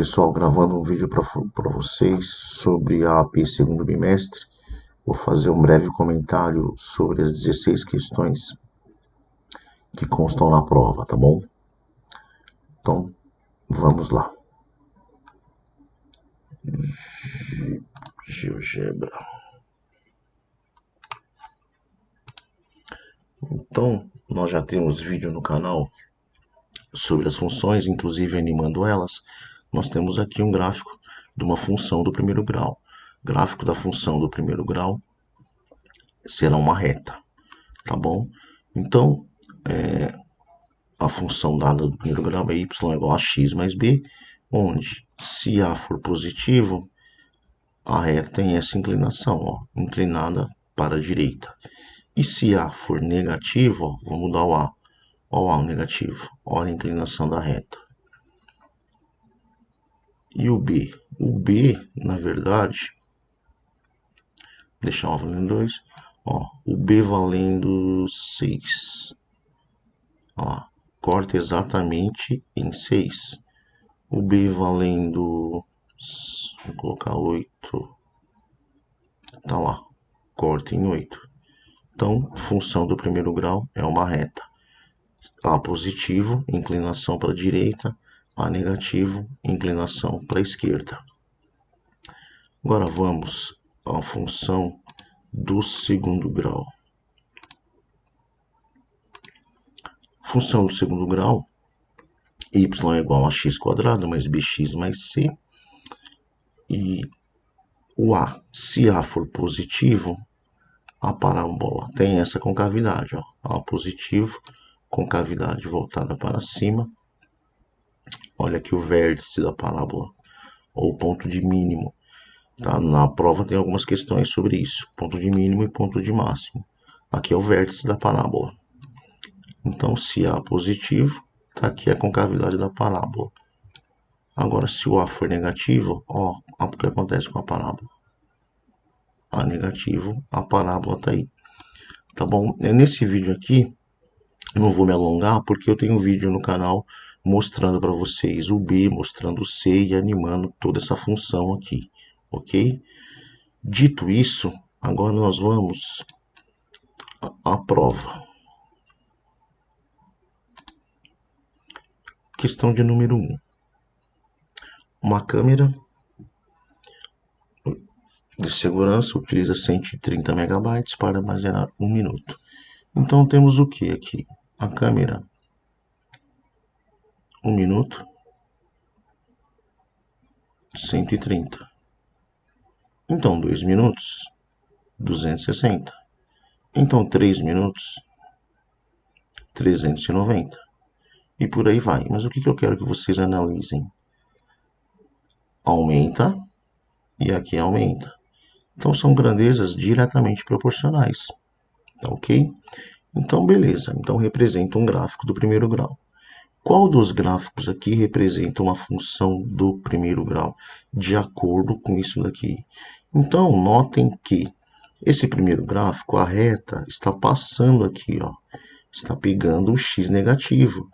Pessoal, gravando um vídeo para vocês sobre a AP segundo bimestre. Vou fazer um breve comentário sobre as 16 questões que constam na prova, tá bom? Então, vamos lá. GeoGebra. Então, nós já temos vídeo no canal sobre as funções, inclusive animando elas. Nós temos aqui um gráfico de uma função do primeiro grau. Gráfico da função do primeiro grau será uma reta, tá bom? Então, a função dada do primeiro grau é y igual a x mais b, onde se A for positivo, a reta tem essa inclinação, ó, inclinada para a direita. E se A for negativo, ó, vamos mudar o A, ó, o A negativo, olha a inclinação da reta. E o B? O B, na verdade, deixar o A valendo 2, ó, o B valendo 6. Ó, corta exatamente em 6. O B valendo, vou colocar 8, tá lá, corta em 8. Então, função do primeiro grau é uma reta. A positivo, inclinação para a direita, A negativo, inclinação para a esquerda. Agora vamos à função do segundo grau. Função do segundo grau, y é igual a x quadrado mais bx mais c. E o A, se A for positivo, a parábola tem essa concavidade, ó, A positivo, concavidade voltada para cima. Olha aqui o vértice da parábola, ou ponto de mínimo. Tá? Na prova tem algumas questões sobre isso, ponto de mínimo e ponto de máximo. Aqui é o vértice da parábola. Então, se A positivo, tá aqui a concavidade da parábola. Agora, se o A for negativo, ó, o que acontece com a parábola? A negativo, a parábola tá aí. Tá bom? Nesse vídeo aqui, eu não vou me alongar, porque eu tenho um vídeo no canal mostrando para vocês o B, mostrando o C e animando toda essa função aqui, ok? Dito isso, agora nós vamos à prova. Questão de número 1. Uma câmera de segurança utiliza 130 megabytes para armazenar 1 minuto. Então temos o que aqui? A câmera 1 minuto, 130. Então 2 minutos, 260. Então 3 minutos, 390. E por aí vai. Mas o que eu quero que vocês analisem? Aumenta e aqui aumenta. Então são grandezas diretamente proporcionais. Tá ok? Então beleza. Então representa um gráfico do primeiro grau. Qual dos gráficos aqui representa uma função do primeiro grau? De acordo com isso daqui. Então notem que esse primeiro gráfico, a reta, está passando aqui, ó. Está pegando o x negativo.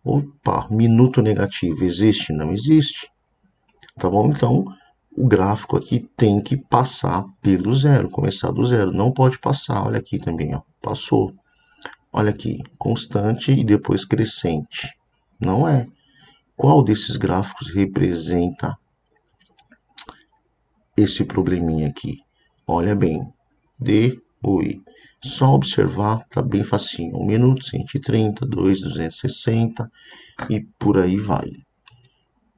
Opa, minuto negativo existe? Não existe. Tá bom? Então, o gráfico aqui tem que passar pelo zero, começar do zero. Não pode passar, olha aqui também, ó, passou. Olha aqui, constante e depois crescente. Não é. Qual desses gráficos representa esse probleminha aqui? Olha bem, D ou E. Só observar, tá bem facinho. 1 minuto, 130, 2, 260 e por aí vai.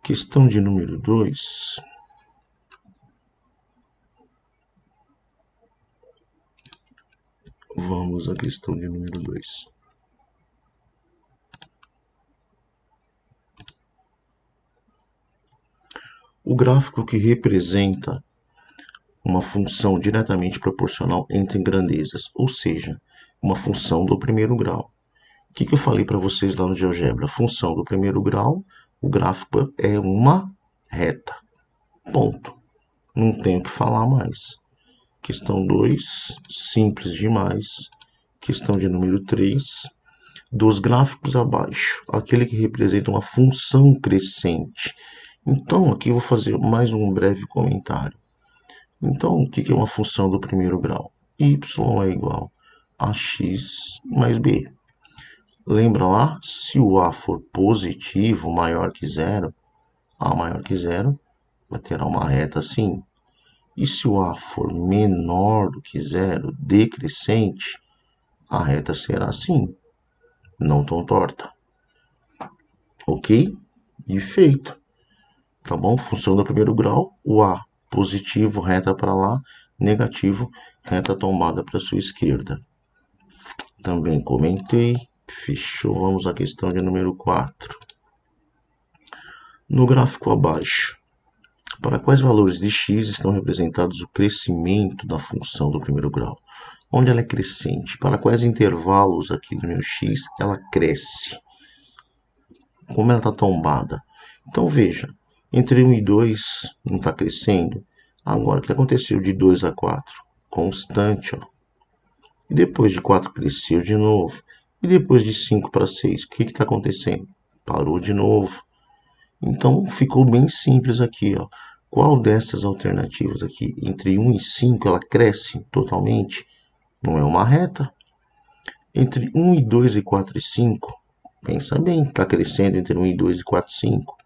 Questão de número 2. Vamos à questão de número 2. O gráfico que representa uma função diretamente proporcional entre grandezas, ou seja, uma função do primeiro grau. O que eu falei para vocês lá no GeoGebra? A função do primeiro grau, o gráfico é uma reta. Ponto. Não tenho o que falar mais. Questão 2, simples demais. Questão de número 3. Dos gráficos abaixo, aquele que representa uma função crescente Então, aqui eu vou fazer mais um breve comentário. Então, o que é uma função do primeiro grau? Y é igual a x mais b. Lembra lá? Se o a for positivo, maior que zero, a maior que zero, vai ter uma reta assim. E se o a for menor do que zero, decrescente, a reta será assim, não tão torta. Ok? E feito. Tá bom? Função do primeiro grau, o a positivo, reta para lá, negativo, reta tombada para sua esquerda. Também comentei. Fechou. Vamos à questão de número 4. No gráfico abaixo, para quais valores de x estão representados o crescimento da função do primeiro grau? Onde ela é crescente? Para quais intervalos aqui do meu x ela cresce? Como ela está tombada? Então veja, entre 1 e 2 não está crescendo. Agora, o que aconteceu de 2 a 4? Constante, ó. E depois de 4 cresceu de novo. E depois de 5 para 6, o que está acontecendo? Parou de novo. Então ficou bem simples aqui, ó. Qual dessas alternativas aqui, entre 1 e 5, ela cresce totalmente? Não é uma reta. Entre 1 e 2 e 4 e 5, pensa bem, está crescendo entre 1 e 2 e 4 e 5.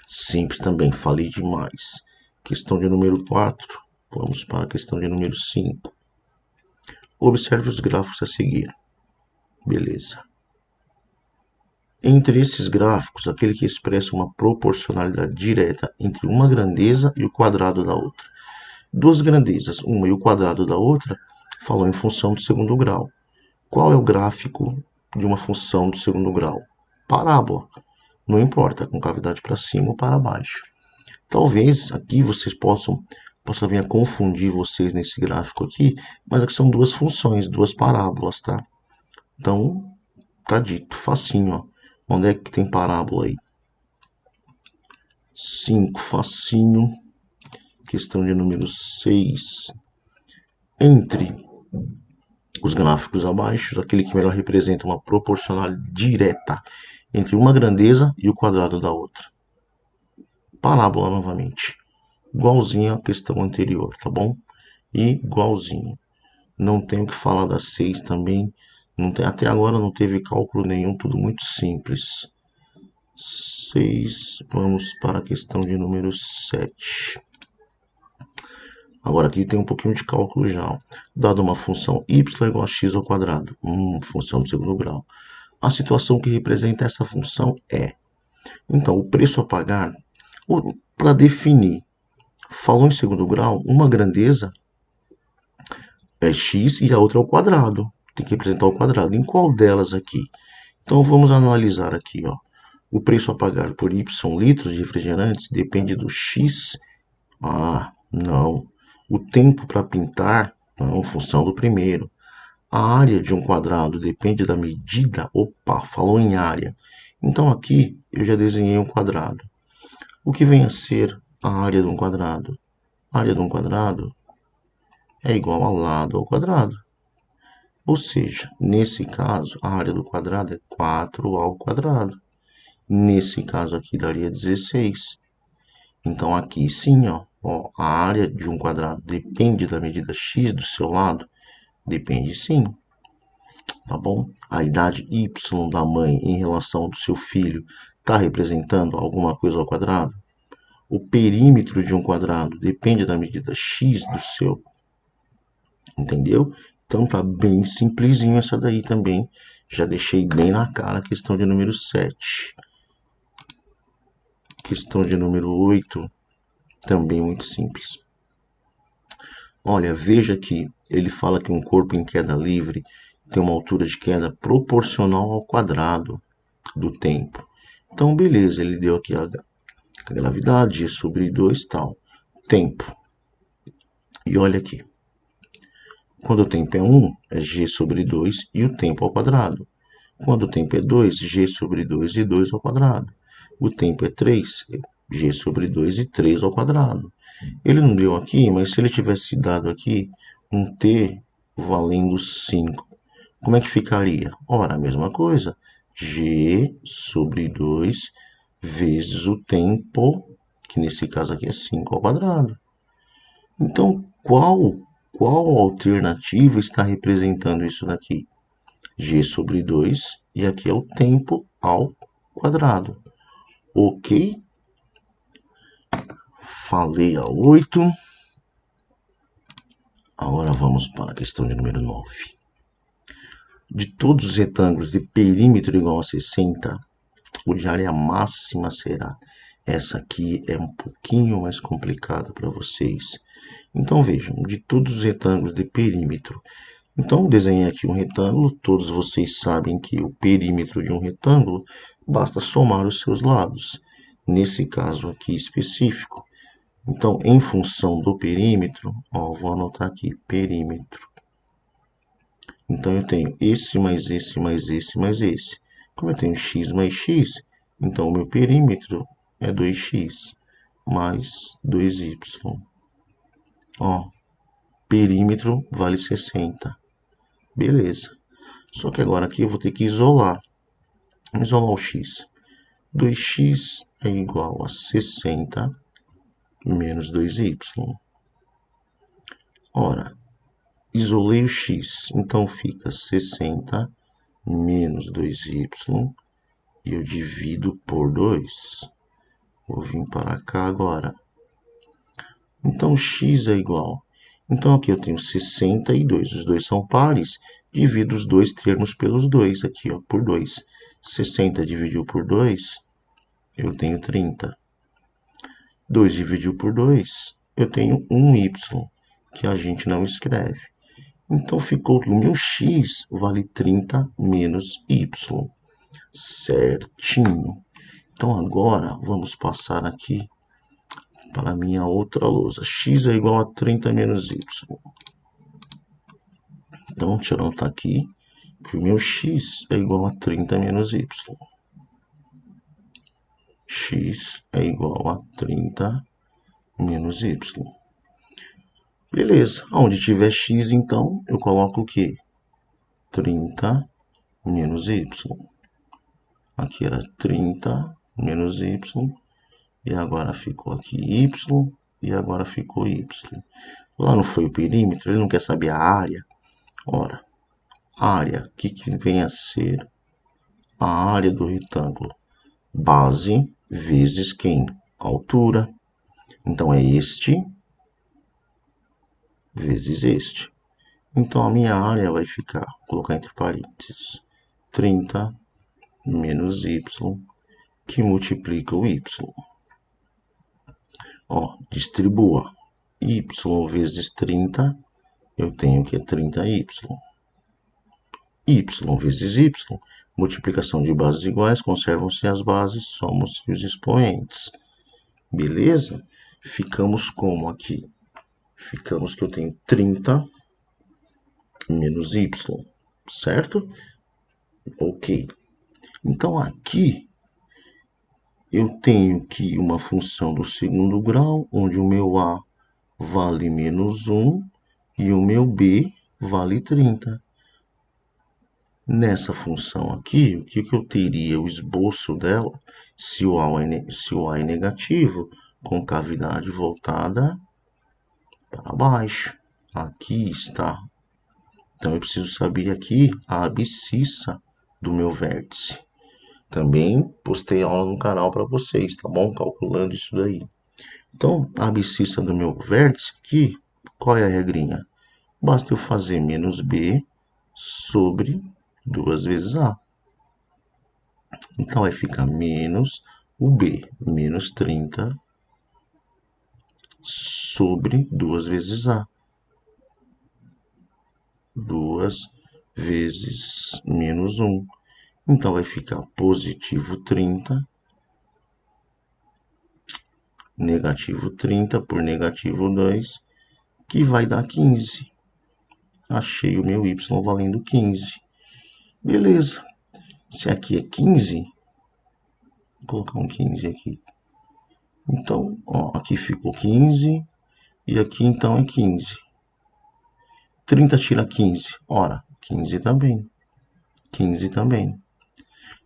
Simples também, falei demais. Questão de número 4, vamos para a questão de número 5. Observe os gráficos a seguir. Beleza. Entre esses gráficos, aquele que expressa uma proporcionalidade direta entre uma grandeza e o quadrado da outra. Duas grandezas, uma e o quadrado da outra, falam em função do segundo grau. Qual é o gráfico de uma função do segundo grau? Parábola. Não importa, com cavidade para cima ou para baixo. Talvez aqui vocês possam vir a confundir vocês nesse gráfico aqui, mas aqui são duas funções, duas parábolas, tá? Então, tá dito, facinho, ó. Onde é que tem parábola aí? 5, facinho. Questão de número 6. Entre os gráficos abaixo, aquele que melhor representa uma proporcionalidade direta entre uma grandeza e o quadrado da outra. Parábola novamente. Igualzinho à questão anterior, tá bom? Igualzinho. Não tenho que falar da 6 também. Não tem, até agora não teve cálculo nenhum, tudo muito simples. 6, vamos para a questão de número 7. Agora aqui tem um pouquinho de cálculo já. Dada uma função y igual a x ao quadrado, função do segundo grau. A situação que representa essa função é... Então, o preço a pagar, para definir, falou em segundo grau, uma grandeza é x e a outra é o quadrado. Tem que representar o quadrado. Em qual delas aqui? Então, vamos analisar aqui, ó. O preço a pagar por y litros de refrigerantes depende do x. Ah, não. O tempo para pintar não, função do primeiro. A área de um quadrado depende da medida. Opa, falou em área. Então aqui eu já desenhei um quadrado. O que vem a ser a área de um quadrado? A área de um quadrado é igual ao lado ao quadrado. Ou seja, nesse caso, a área do quadrado é 4 ao quadrado. Nesse caso aqui daria 16. Então aqui sim, ó, a área de um quadrado depende da medida x do seu lado? Depende sim. Tá bom? A idade y da mãe em relação ao do seu filho está representando alguma coisa ao quadrado? O perímetro de um quadrado depende da medida x do seu. Entendeu? Então tá bem simplesinho essa daí também. Já deixei bem na cara a questão de número 7. Questão de número 8, também muito simples. Olha, veja que ele fala que um corpo em queda livre tem uma altura de queda proporcional ao quadrado do tempo. Então, beleza, ele deu aqui a gravidade, G sobre 2, tal. Tempo. E olha aqui. Quando o tempo é 1, é G sobre 2 e o tempo ao quadrado. Quando o tempo é 2, G sobre 2 e 2 ao quadrado. O tempo é 3, G sobre 2 e 3 ao quadrado. Ele não deu aqui, mas se ele tivesse dado aqui um T valendo 5, como é que ficaria? Ora, a mesma coisa. G sobre 2 vezes o tempo, que nesse caso aqui é 5 ao quadrado. Então, qual alternativa está representando isso daqui? G sobre 2, e aqui é o tempo ao quadrado. Ok? Falei a 8. Agora vamos para a questão de número 9. De todos os retângulos de perímetro igual a 60, o de área máxima será. Essa aqui é um pouquinho mais complicada para vocês. Então vejam, de todos os retângulos de perímetro. Então desenhei aqui um retângulo, todos vocês sabem que o perímetro de um retângulo basta somar os seus lados. Nesse caso aqui específico. Então, em função do perímetro, ó, vou anotar aqui, perímetro. Então, eu tenho esse mais esse mais esse mais esse. Como eu tenho x mais x, então o meu perímetro é 2x mais 2y. Ó, perímetro vale 60. Beleza. Só que agora aqui eu vou ter que isolar. Isolar o x. 2x é igual a 60 menos 2y. Ora, isolei o x, então fica 60 menos 2y e eu divido por 2. Vou vir para cá agora. Então, x é igual. Então, aqui eu tenho 62. Os dois são pares. Divido os dois termos pelos 2 aqui, ó, por 2. 60 dividiu por 2, eu tenho 30. 2 dividiu por 2, eu tenho 1y, que a gente não escreve. Então, ficou que o meu x vale 30 menos y. Certinho. Então, agora, vamos passar aqui para a minha outra lousa. X é igual a 30 menos y. Então, deixa eu anotar aqui que o meu x é igual a 30 menos y. X é igual a 30 menos y. Beleza. Onde tiver x, então, eu coloco o quê? 30 menos y. Aqui era 30 menos y. E agora ficou aqui y. E agora ficou y. Lá não foi o perímetro, ele não quer saber a área. Ora, área, o que vem a ser a área do retângulo? Base vezes quem? Altura. Então, é este vezes este. Então, a minha área vai ficar, vou colocar entre parênteses, 30 menos y, que multiplica o y. Ó, distribua y vezes 30, eu tenho que é 30y. Y vezes y, multiplicação de bases iguais, conservam-se as bases, somos os expoentes. Beleza? Ficamos como aqui? Ficamos que eu tenho 30 menos y, certo? Ok. Então, aqui, eu tenho que uma função do segundo grau, onde o meu a vale menos 1 e o meu b vale 30. Nessa função aqui, o que eu teria? O esboço dela, se o A é negativo, com cavidade voltada para baixo. Aqui está. Então, eu preciso saber aqui a abscissa do meu vértice. Também postei aula no canal para vocês, tá bom? Calculando isso daí. Então, a abscissa do meu vértice aqui, qual é a regrinha? Basta eu fazer menos b sobre 2 vezes a. Então, vai ficar menos o b, menos 30 sobre 2 vezes a. 2 vezes menos 1. Então, vai ficar positivo 30, negativo 30 por negativo 2, que vai dar 15. Achei o meu y valendo 15. Beleza. Se aqui é 15, vou colocar um 15 aqui. Então, ó, aqui ficou 15 e aqui então é 15. 30 tira 15. Ora, 15 também. 15 também.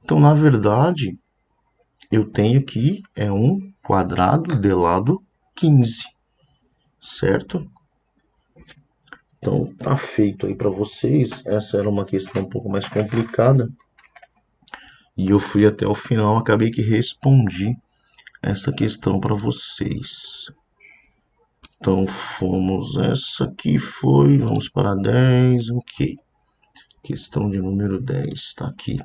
Então, na verdade, eu tenho que é 1 quadrado de lado 15, certo? Então, tá feito aí para vocês. Essa era uma questão um pouco mais complicada. E eu fui até o final, acabei que respondi essa questão para vocês. Então, fomos. Essa aqui foi. Vamos para 10, ok. Questão de número 10, está aqui.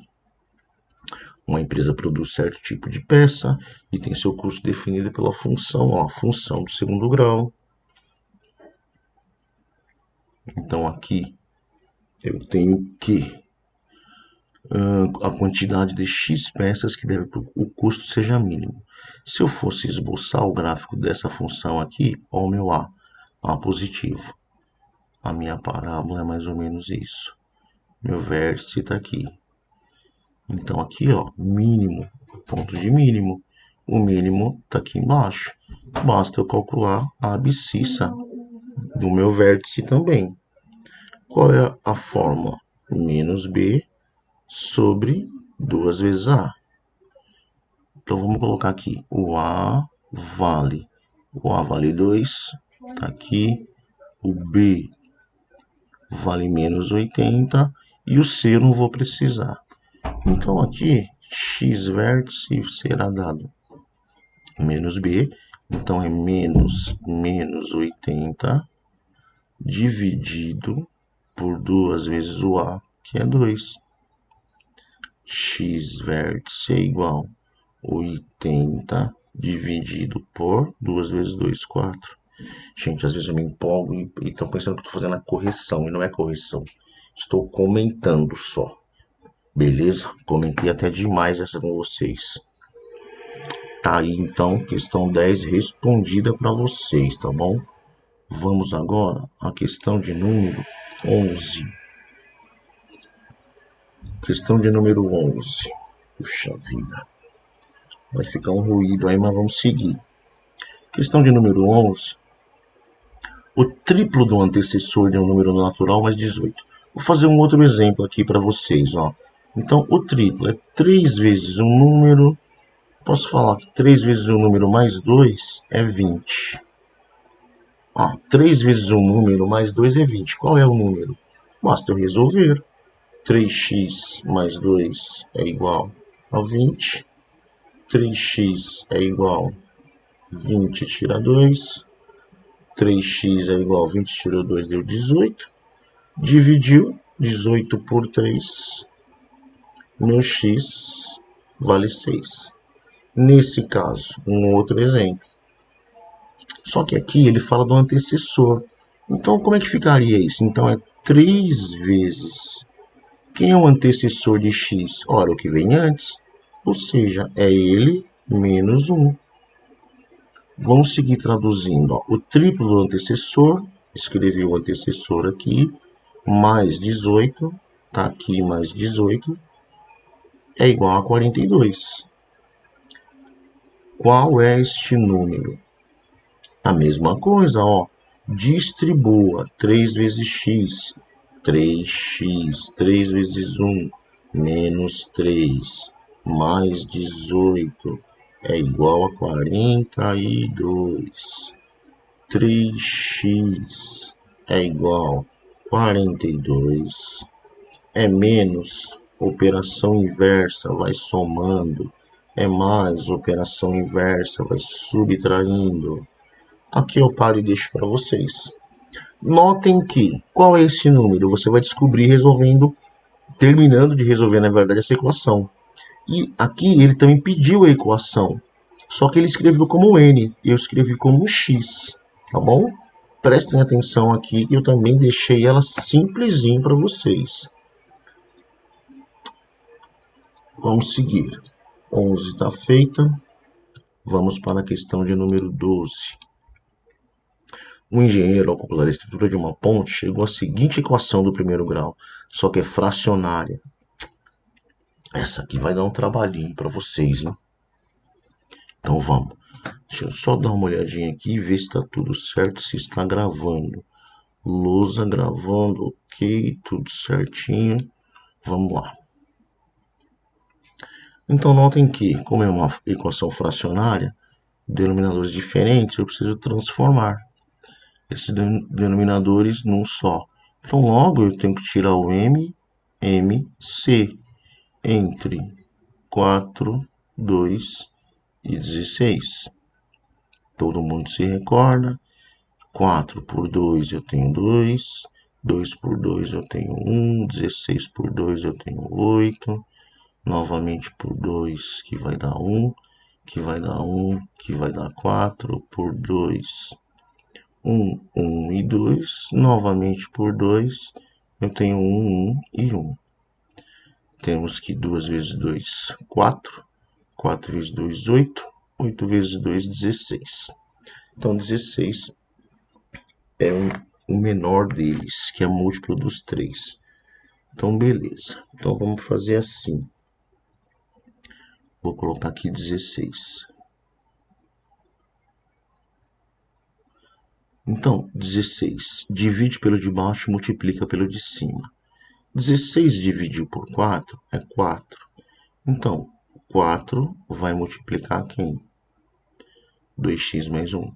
Uma empresa produz certo tipo de peça e tem seu custo definido pela função, ó, a função do segundo grau. Então, aqui eu tenho que a quantidade de X peças que deve o custo seja mínimo. Se eu fosse esboçar o gráfico dessa função aqui, ó, o meu A positivo. A minha parábola é mais ou menos isso. Meu vértice está aqui. Então aqui, ó, mínimo, ponto de mínimo. O mínimo está aqui embaixo. Basta eu calcular a abscissa do meu vértice também. Qual é a fórmula? Menos B sobre 2 vezes A. Então vamos colocar aqui o A vale 2, tá aqui. O B vale menos 80 e o C eu não vou precisar. Então aqui X vértice será dado menos B, então é menos 80 dividido por 2 vezes o A, que é 2. X vértice é igual a 80 dividido por 2 vezes 2, 4. Gente, às vezes eu me empolgo e estão pensando que estou fazendo a correção, e não é correção. Estou comentando só. Beleza? Comentei até demais essa com vocês. Tá aí, então, questão 10 respondida para vocês, tá bom? Vamos agora à questão de número 11. Questão de número 11. Puxa vida. Vai ficar um ruído aí, mas vamos seguir. Questão de número 11. O triplo do antecessor de um número natural mais 18. Vou fazer um outro exemplo aqui para vocês, ó. Então, o triplo é 3 vezes um número. Posso falar que 3 vezes um número mais 2 é 20. 3 vezes um número mais 2 é 20. Qual é o número? Basta eu resolver. 3x mais 2 é igual a 20. 3x é igual a 20 tira 2. 3x é igual a 20 tirou 2, deu 18. Dividiu 18 por 3. Meu x vale 6. Nesse caso, um outro exemplo. Só que aqui ele fala do antecessor. Então, como é que ficaria isso? Então, é 3 vezes. Quem é o antecessor de x? Ora, o que vem antes. Ou seja, é ele menos 1. Vamos seguir traduzindo. Ó. O triplo do antecessor, escrevi o antecessor aqui, mais 18, tá aqui mais 18, é igual a 42. Qual é este número? A mesma coisa, ó. Distribua 3 vezes x, 3x, 3 vezes 1, menos 3, mais 18, é igual a 42. 3x é igual a 42. É menos, operação inversa, vai somando. É mais, operação inversa, vai subtraindo. Aqui eu paro e deixo para vocês. Notem que, qual é esse número? Você vai descobrir resolvendo, terminando de resolver, na verdade, essa equação. E aqui ele também pediu a equação, só que ele escreveu como n, e eu escrevi como x, tá bom? Prestem atenção aqui, que eu também deixei ela simplesinho para vocês. Vamos seguir. 11 está feita. Vamos para a questão de número 12. Um engenheiro, ao calcular a estrutura de uma ponte, chegou à seguinte equação do primeiro grau, só que é fracionária. Essa aqui vai dar um trabalhinho para vocês, hein? Então vamos. Deixa eu só dar uma olhadinha aqui e ver se está tudo certo, se está gravando. Lousa gravando, ok, tudo certinho. Vamos lá. Então, notem que, como é uma equação fracionária, denominadores diferentes, eu preciso transformar esses denominadores num só. Então, logo, eu tenho que tirar o MC entre 4, 2 e 16. Todo mundo se recorda. 4 por 2 eu tenho 2. 2 por 2 eu tenho 1. 16 por 2 eu tenho 8. Novamente por 2, que vai dar 1. Que vai dar 1, que vai dar 4 por 2. 1, 1 e 2. Novamente por 2, eu tenho 1, 1 e 1. Temos que 2 vezes 2, 4. 4 vezes 2, 8. 8 vezes 2, 16. Então, 16 é o menor deles, que é múltiplo dos 3. Então, beleza. Então, vamos fazer assim. Vou colocar aqui 16. Então, 16 divide pelo de baixo e multiplica pelo de cima. 16 dividido por 4 é 4. Então, 4 vai multiplicar quem? 2x mais 1.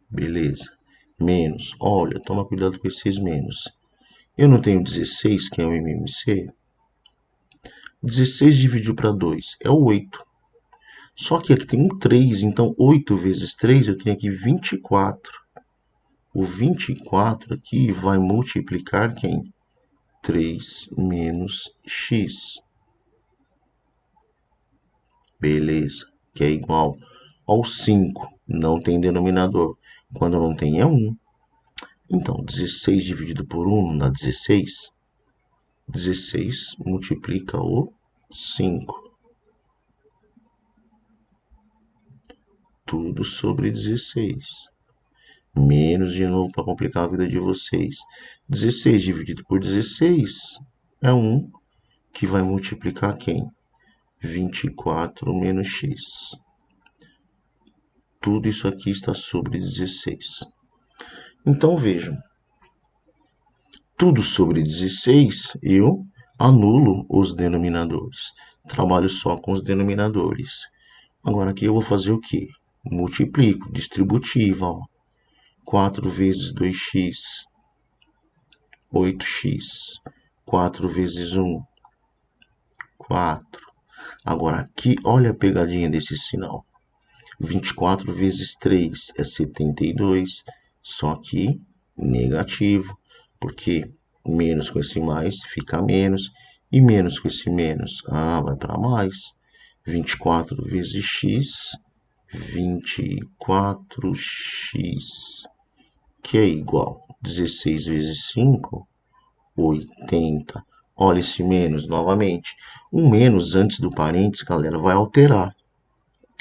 Beleza. Menos. Olha, toma cuidado com esses menos. Eu não tenho 16, que é o MMC. 16 dividido para 2 é 8. Só que aqui tem um 3, então 8 vezes 3 eu tenho aqui 24. O 24 aqui vai multiplicar quem? 3 menos x. Beleza, que é igual ao 5. Não tem denominador. Quando não tem é 1. Então, 16 dividido por 1 não dá 16. 16 multiplica o 5. Tudo sobre 16. Menos de novo para complicar a vida de vocês. 16 dividido por 16 é 1, que vai multiplicar quem? 24 menos x. Tudo isso aqui está sobre 16. Então vejam, tudo sobre 16 eu anulo os denominadores. Trabalho só com os denominadores. Agora aqui eu vou fazer o quê? Multiplico, distributiva, ó. 4 vezes 2x, 8x. 4 vezes 1, 4. Agora aqui, olha a pegadinha desse sinal. 24 vezes 3 é 72, só que negativo, porque menos com esse mais fica menos, e menos com esse menos, vai para mais. 24 vezes x, 24x, que é igual 16 vezes 5, 80. Olha esse menos novamente. Um menos antes do parênteses, galera, vai alterar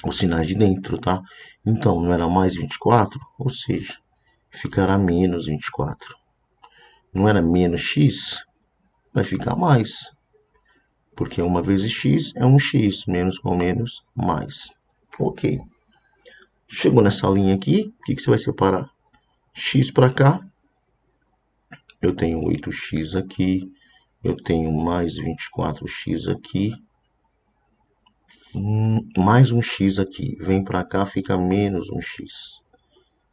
os sinais de dentro, tá? Então, não era mais 24, ou seja, ficará menos 24. Não era menos x, vai ficar mais. Porque 1 vezes x é 1x, menos com menos, mais. Ok. Chegou nessa linha aqui, o que você vai separar? X para cá, eu tenho 8x aqui, eu tenho mais 24x aqui, mais um x aqui. Vem para cá, fica menos um x,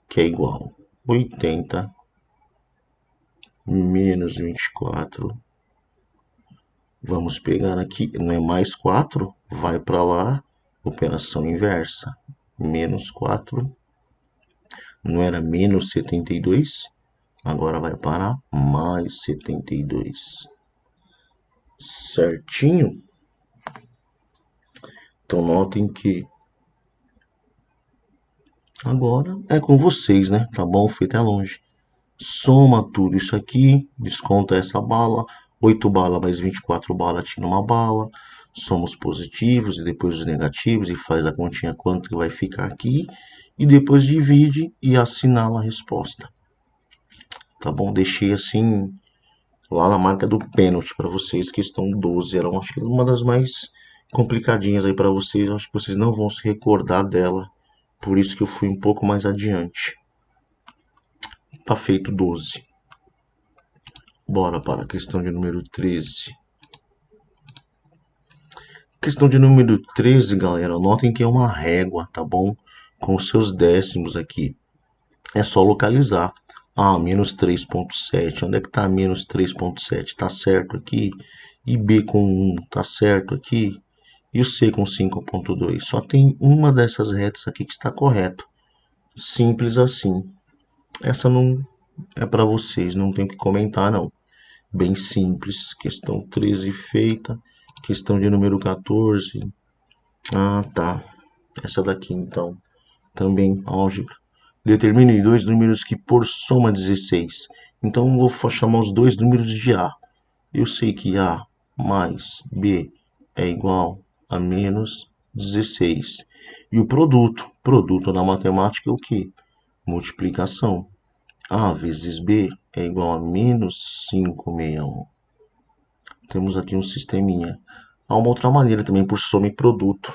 que é igual 80 menos 24. Vamos pegar aqui, não é mais 4? Vai para lá, operação inversa. Menos 4, não era menos 72? Agora vai para mais 72. Certinho? Então notem que agora é com vocês, né? Tá bom? Fui até longe. Soma tudo isso aqui, desconta essa bala. 8 balas mais 24 balas tira uma bala. Soma os positivos e depois os negativos e faz a continha quanto que vai ficar aqui. E depois divide e assinala a resposta. Tá bom? Deixei assim lá na marca do pênalti para vocês, questão 12. Era acho que uma das mais complicadinhas aí para vocês. Acho que vocês não vão se recordar dela. Por isso que eu fui um pouco mais adiante. Tá feito 12. Bora para a questão de número 13. Questão de número 13, galera. Notem que é uma régua, tá bom? Com os seus décimos aqui. É só localizar. Ah, menos 3,7. Onde é que tá menos 3,7? Tá certo aqui. E B com 1, tá certo aqui. E o C com 5,2. Só tem uma dessas retas aqui que está correto. Simples assim. Essa não é para vocês, não tem o que comentar, não. Bem simples. Questão 13 feita. Questão de número 14. Ah, tá. Essa daqui, então. Também álgebra. Determine dois números que por soma 16. Então, eu vou chamar os dois números de A. Eu sei que A mais B é igual a menos 16. E o produto? Produto na matemática é o quê? Multiplicação. A vezes B é igual a menos 561. Temos aqui um sisteminha. Há uma outra maneira também por soma e produto.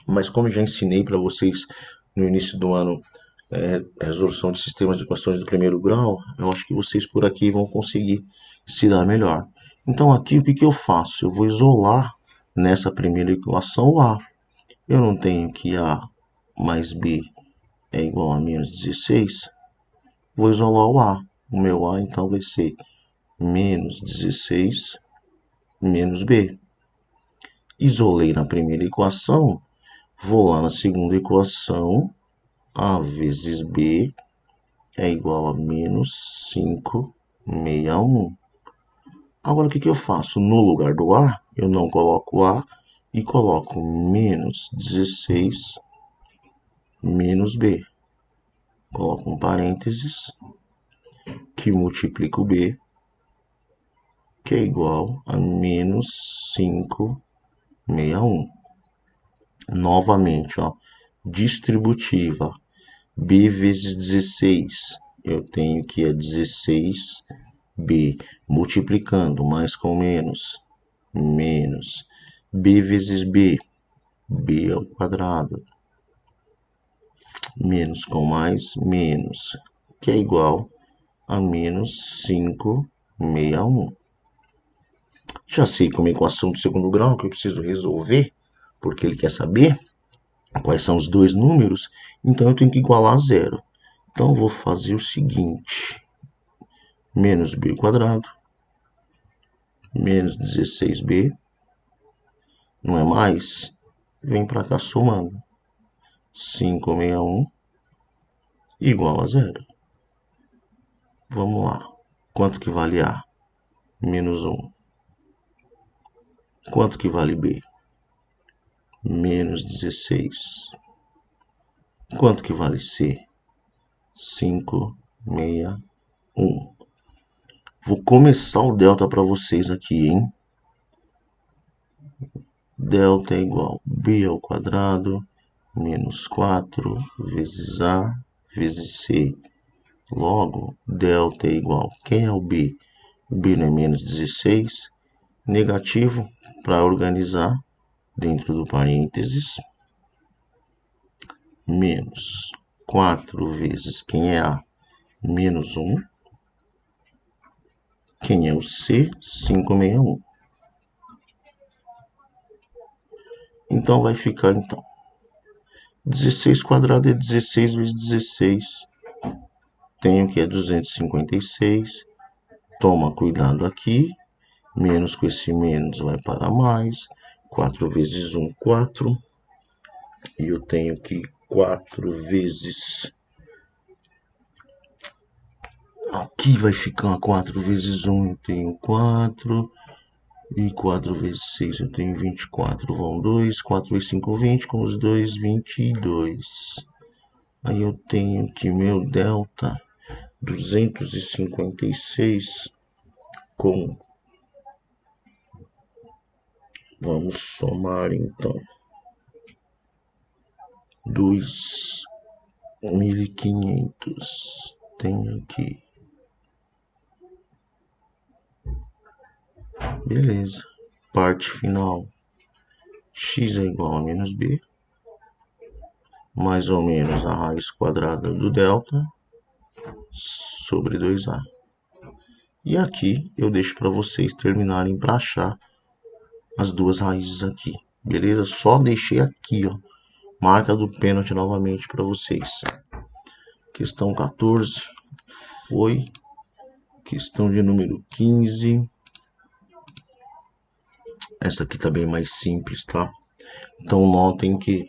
Mas como eu já ensinei para vocês no início do ano, resolução de sistemas de equações do primeiro grau, eu acho que vocês por aqui vão conseguir se dar melhor. Então aqui o que eu faço? Eu vou isolar nessa primeira equação o A. Eu não tenho que A mais B é igual a menos 16. Vou isolar o A. O meu A então vai ser menos 16 menos B. Isolei na primeira equação, vou lá na segunda equação, A vezes B é igual a menos 561. Agora o que eu faço? No lugar do A, eu não coloco A e coloco menos 16 menos B. Coloco um parênteses que multiplica o B, que é igual a menos 561. Novamente, ó, distributiva. B vezes 16. Eu tenho que é 16B. Multiplicando, mais com menos. Menos. B vezes B. B ao quadrado. Menos com mais, menos. Que é igual a menos 561. Já sei como equação do segundo grau que eu preciso resolver, porque ele quer saber quais são os dois números, então eu tenho que igualar a zero. Então eu vou fazer o seguinte: menos b ao quadrado, menos 16b, não é mais? Vem para cá somando. 561 igual a zero. Vamos lá. Quanto que vale A? Menos 1. Quanto que vale B? Menos 16. Quanto que vale C? 561. Vou começar o delta para vocês aqui, hein? Delta é igual a b ao quadrado menos 4 vezes a vezes c. Logo, delta é igual. Quem é o b? O b não é menos 16. Negativo para organizar dentro do parênteses. Menos 4 vezes quem é a? Menos 1. Quem é o c? 561. Então vai ficar 16 quadrado é 16 vezes 16. Tenho que é 256. Toma cuidado aqui. Menos com esse menos vai para mais. 4 vezes 1, 4. E eu tenho que 4 vezes... Aqui vai ficar 4 vezes 1, eu tenho 4. E 4 vezes 6 eu tenho 24. Vão 2. 4 vezes 5, 20. Com os 2, 22. Aí eu tenho que meu delta 256 com... Vamos somar então. 2.500. Tem aqui. Beleza. Parte final. X é igual a menos B. Mais ou menos a raiz quadrada do delta sobre 2A. E aqui eu deixo para vocês terminarem para achar as duas raízes aqui, beleza? Só deixei aqui, ó, marca do pênalti novamente para vocês. Questão 14 foi. Questão de número 15. Essa aqui tá bem mais simples, tá? Então notem que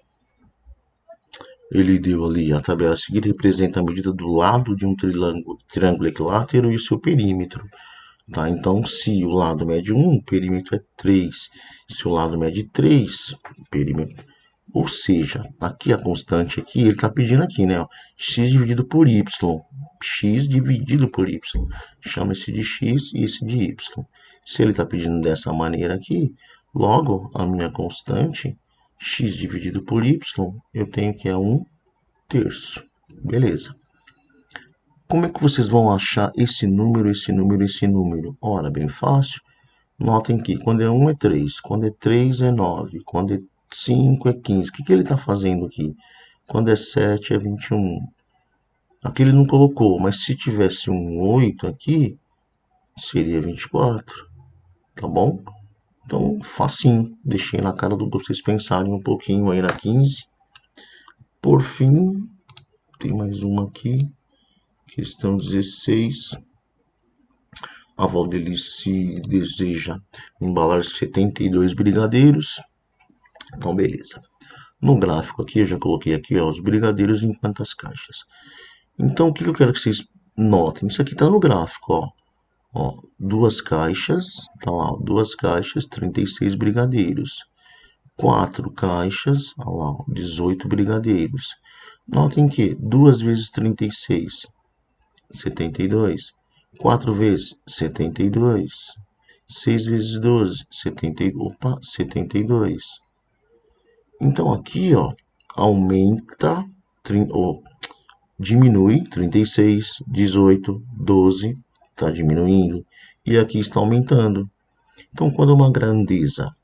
ele deu ali a tabela a seguir representa a medida do lado de um triângulo equilátero e o seu perímetro. Tá? Então, se o lado mede 1, o perímetro é 3. Se o lado mede 3, o perímetro... Ou seja, aqui a constante aqui, ele está pedindo aqui, né? Ó, x dividido por y. X dividido por y. Chama esse de x e esse de y. Se ele está pedindo dessa maneira aqui, logo a minha constante, x dividido por y, eu tenho que é 1/3. Beleza. Como é que vocês vão achar esse número, esse número, esse número? Ora, bem fácil. Notem que quando é 1 é 3, quando é 3 é 9, quando é 5 é 15. O que ele está fazendo aqui? Quando é 7 é 21. Aqui ele não colocou, mas se tivesse um 8 aqui, seria 24. Tá bom? Então, facinho. Deixei na cara do vocês pensarem um pouquinho aí na 15. Por fim, tem mais uma aqui. Questão 16. A Valdelice deseja embalar 72 brigadeiros. Então, beleza. No gráfico aqui, eu já coloquei aqui ó, os brigadeiros em quantas caixas. Então, o que eu quero que vocês notem? Isso aqui está no gráfico, ó. Duas caixas, tá lá, ó, 2 caixas, 36 brigadeiros. 4 caixas, ó lá, 18 brigadeiros. Notem que 2 vezes 36, 72. 4 vezes 72. 6 vezes 12, 72. Então aqui, ó, aumenta, diminui 36, 18, 12, está diminuindo. E aqui está aumentando. Então, quando uma grandeza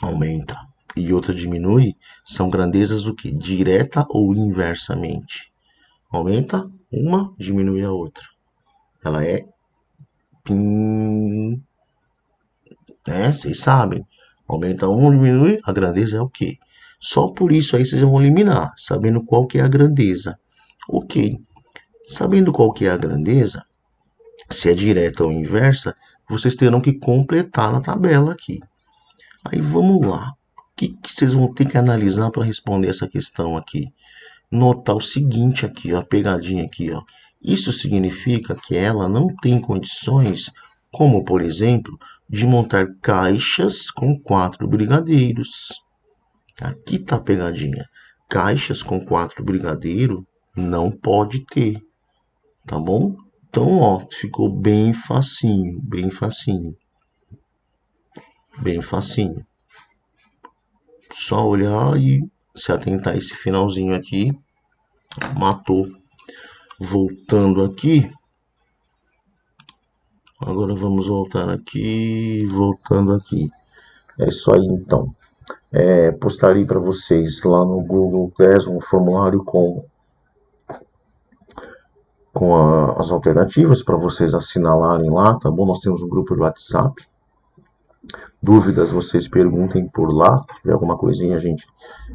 aumenta e outra diminui, são grandezas o quê? Direta ou inversamente? Aumenta uma, diminui a outra. Ela é vocês sabem. Aumenta um, diminui, a grandeza é o quê? Só por isso aí vocês vão eliminar, sabendo qual que é a grandeza. Ok. Sabendo qual que é a grandeza, se é direta ou inversa, vocês terão que completar na tabela aqui. Aí vamos lá. O que vocês vão ter que analisar para responder essa questão aqui? Notar o seguinte aqui, ó, a pegadinha aqui, ó. Isso significa que ela não tem condições, como por exemplo, de montar caixas com 4 brigadeiros. Aqui tá a pegadinha. Caixas com 4 brigadeiros não pode ter, tá bom? Então, ó, ficou bem facinho, bem facinho. Bem facinho. Só olhar e se atentar a esse finalzinho aqui. Matou. Voltando aqui. Agora vamos voltar aqui. Voltando aqui. É isso aí, então. Postarei para vocês lá no Google Classroom um formulário com as alternativas para vocês assinalarem lá, tá bom? Nós temos um grupo de WhatsApp. Dúvidas, vocês perguntem por lá. Se tiver alguma coisinha, a gente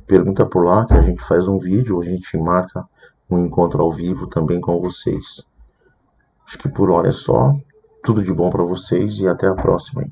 pergunta por lá, que a gente faz um vídeo, ou a gente marca um encontro ao vivo também com vocês. Acho que por hora é só. Tudo de bom para vocês e até a próxima.